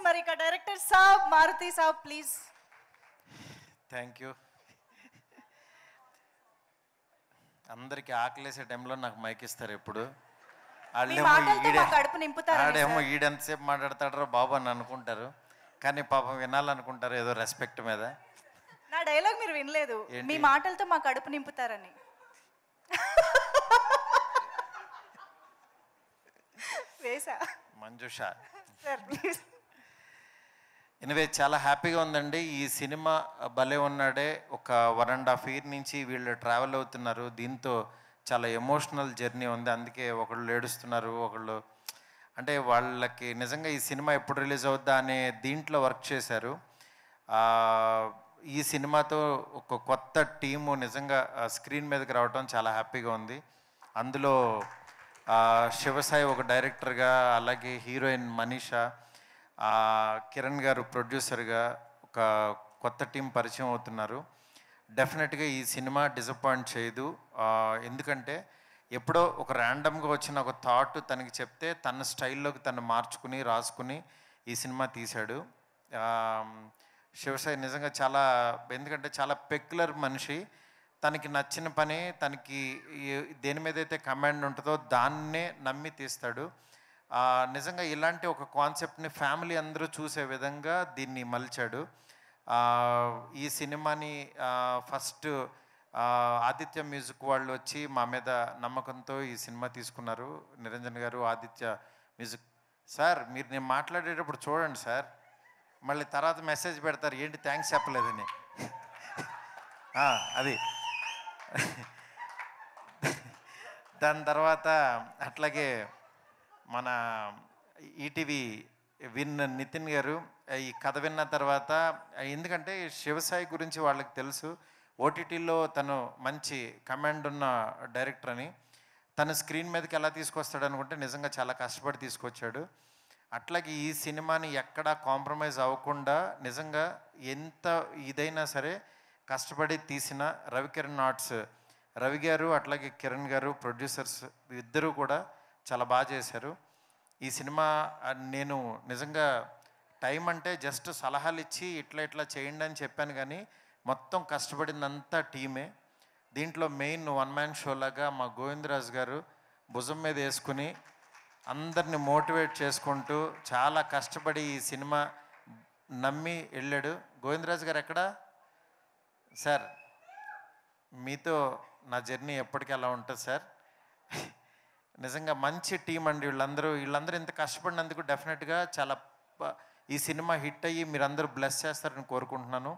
మరి ఇక డైరెక్టర్ సాబ్ మారుతి సాబ్ ప్లీజ్. Thank you. అందరికి ఆకలేసే టైంలో నాకు మైక్ ఇస్తారు ఎప్పుడు. ఆడేమో ఈడెంతసేపు మాట్లాడతాడరా బాబు అని అనుకుంటారు, కానీ పాపం వినాలనుకుంటారు ఏదో రెస్పెక్ట్ మీద. నా డైలాగ్ మీరు వినలేదు, మీ మాటలతో మా కడుపు నింపుతారని. వేసా మంజుషా సార్ ప్లీజ్. ఎనివే చాలా హ్యాపీగా ఉందండి. ఈ సినిమా భలే ఉన్నాడే. ఒక 1.5 year నుంచి వీళ్ళు ట్రావెల్ అవుతున్నారు. దీంతో చాలా ఎమోషనల్ జర్నీ ఉంది. అందుకే ఒకళ్ళు ఏడుస్తున్నారు, ఒకళ్ళు అంటే వాళ్ళకి నిజంగా ఈ సినిమా ఎప్పుడు రిలీజ్ అవుద్దా అనే దీంట్లో వర్క్ చేశారు. ఈ సినిమాతో ఒక కొత్త టీము నిజంగా స్క్రీన్ మీదకి రావడం చాలా హ్యాపీగా ఉంది. అందులో శివసాయి ఒక డైరెక్టర్గా, అలాగే హీరోయిన్ మనీషా, కిరణ్ గారు ప్రొడ్యూసర్గా ఒక కొత్త టీం పరిచయం అవుతున్నారు. డెఫినెట్గా ఈ సినిమా డిసప్పాయింట్ చేయదు. ఎందుకంటే ఎప్పుడో ఒక ర్యాండమ్గా వచ్చిన ఒక థాట్ తనకి చెప్తే తన స్టైల్లోకి తను మార్చుకుని రాసుకుని ఈ సినిమా తీశాడు. శివసాయి నిజంగా చాలా, ఎందుకంటే చాలా పెక్యులర్ మనిషి. తనకి నచ్చిన పని, తనకి దేని మీద అయితే కమాండ్ ఉంటుందో దాన్నే నమ్మి తీస్తాడు. నిజంగా ఇలాంటి ఒక కాన్సెప్ట్ని ఫ్యామిలీ అందరూ చూసే విధంగా దీన్ని మలిచాడు. ఈ సినిమాని ఫస్ట్ ఆదిత్య మ్యూజిక్ వాళ్ళు వచ్చి మా మీద నమ్మకంతో ఈ సినిమా తీసుకున్నారు. నిరంజన్ గారు, ఆదిత్య మ్యూజిక్. సార్ మీరు నేను మాట్లాడేటప్పుడు చూడండి సార్, మళ్ళీ తర్వాత మెసేజ్ పెడతారు ఏంటి థ్యాంక్స్ చెప్పలేదని. అది దాని తర్వాత అట్లాగే మన ఈటీవీ నితిన్ గారు ఈ కథ విన్న తర్వాత, ఎందుకంటే శివసాయి గురించి వాళ్ళకి తెలుసు, ఓటీటీలో తను మంచి కమాండ్ ఉన్న డైరెక్టర్ అని. తను స్క్రీన్ మీదకి ఎలా తీసుకొస్తాడు అనుకుంటే నిజంగా చాలా కష్టపడి తీసుకొచ్చాడు. అట్లాగే ఈ సినిమాని ఎక్కడా కాంప్రమైజ్ అవ్వకుండా నిజంగా ఎంత ఇదైనా సరే కష్టపడి తీసిన రవికిరణ్ ఆర్ట్స్ రవి గారు, అట్లాగే కిరణ్ గారు ప్రొడ్యూసర్స్ ఇద్దరూ కూడా చాలా బాగా చేశారు. ఈ సినిమా నేను నిజంగా టైం అంటే జస్ట్ సలహాలు ఇచ్చి ఇట్లా ఇట్లా చేయండి అని చెప్పాను, కానీ మొత్తం కష్టపడిందంతా టీమే. దీంట్లో మెయిన్ వన్ మ్యాన్ షో లాగా మా గోవిందరాజు గారు భుజం మీద వేసుకుని అందరిని మోటివేట్ చేసుకుంటూ చాలా కష్టపడి ఈ సినిమా నమ్మి వెళ్ళాడు. గోవిందరాజు గారు ఎక్కడా సార్? మీతో నా జర్నీ ఎప్పటికీ అలా ఉంటుంది సార్. నిజంగా మంచి టీం అండి వీళ్ళందరూ ఇంత కష్టపడినందుకు డెఫినెట్గా చాలా ఈ సినిమా హిట్ అయ్యి మీరందరూ బ్లెస్ చేస్తారని కోరుకుంటున్నాను.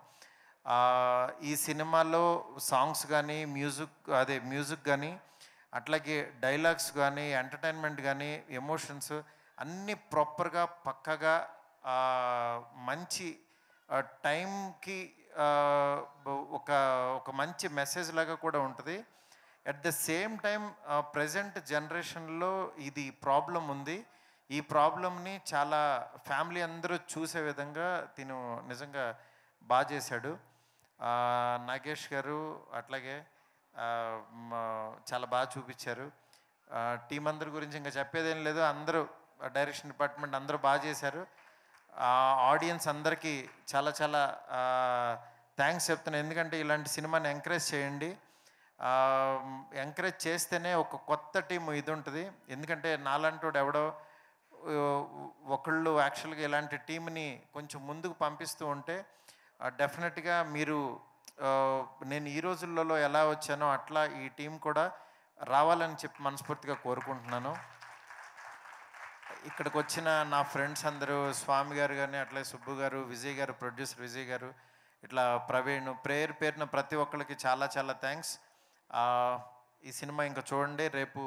ఈ సినిమాలో సాంగ్స్ కానీ మ్యూజిక్ కానీ అట్లాగే డైలాగ్స్ కానీ ఎంటర్టైన్మెంట్ కానీ ఎమోషన్స్ అన్నీ ప్రాపర్గా పక్కగా మంచి టైంకి ఒక మంచి మెసేజ్ లాగా కూడా ఉంటుంది. At the same time present జనరేషన్లో ఇది ప్రాబ్లం ఉంది. ఈ ప్రాబ్లమ్ని చాలా ఫ్యామిలీ అందరూ చూసే విధంగా తిను నిజంగా బాగా చేశాడు. నాగేష్ గారు అట్లాగే చాలా బాగా చూపించారు. టీం అందరి గురించి ఇంకా చెప్పేదేం లేదు, అందరూ డైరెక్షన్ డిపార్ట్మెంట్ అందరూ బాగా చేశారు. ఆడియన్స్ అందరికీ చాలా చాలా థ్యాంక్స్ చెప్తున్నాను. ఎందుకంటే ఇలాంటి సినిమాని ఎంకరేజ్ చేయండి. ఎంకరేజ్ చేస్తేనే ఒక కొత్త టీం ఇది ఉంటుంది. ఎందుకంటే నాలంటోడు ఎవడో ఒకళ్ళు యాక్చువల్గా ఇలాంటి టీంని కొంచెం ముందుకు పంపిస్తూ ఉంటే డెఫినెట్గా మీరు నేను ఈ రోజులలో ఎలా వచ్చానో అట్లా ఈ టీం కూడా రావాలని చెప్పి మనస్ఫూర్తిగా కోరుకుంటున్నాను. ఇక్కడికి వచ్చిన నా ఫ్రెండ్స్ అందరూ, స్వామి గారు కానీ, అట్లే సుబ్బు గారు, విజయ్ గారు, ప్రొడ్యూసర్ విజయ్ గారు, ఇట్లా ప్రవీణ్, పేరున ప్రతి ఒక్కరికి చాలా చాలా థ్యాంక్స్. ఈ సినిమా ఇంకా చూడండి, రేపు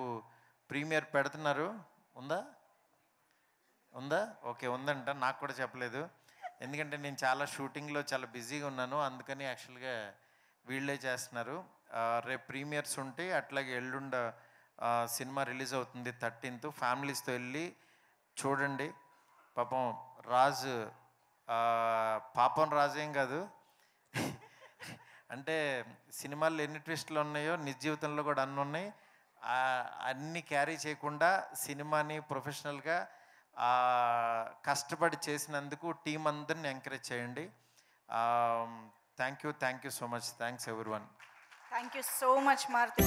ప్రీమియర్ పెడుతున్నారు. ఉందా? ఓకే, ఉందంట. నాకు కూడా చెప్పలేదు, ఎందుకంటే నేను చాలా షూటింగ్లో చాలా బిజీగా ఉన్నాను. అందుకని యాక్చువల్గా వీళ్ళే చేస్తున్నారు. రేపు ప్రీమియర్స్ ఉంటే అట్లాగే ఎల్లుండ సినిమా రిలీజ్ అవుతుంది 13th. ఫ్యామిలీస్తో వెళ్ళి చూడండి. పాపం రాజు పాపం రాజేం కాదు, అంటే సినిమాల్లో ఎన్ని ట్విస్టులు ఉన్నాయో నిజ జీవితంలో కూడా అన్నీ ఉన్నాయి. అన్నీ క్యారీ చేయకుండా సినిమాని ప్రొఫెషనల్గా కష్టపడి చేసినందుకు టీం అందరిని ఎంకరేజ్ చేయండి. Thank you so much. Thanks everyone. Thank you so much Maruti.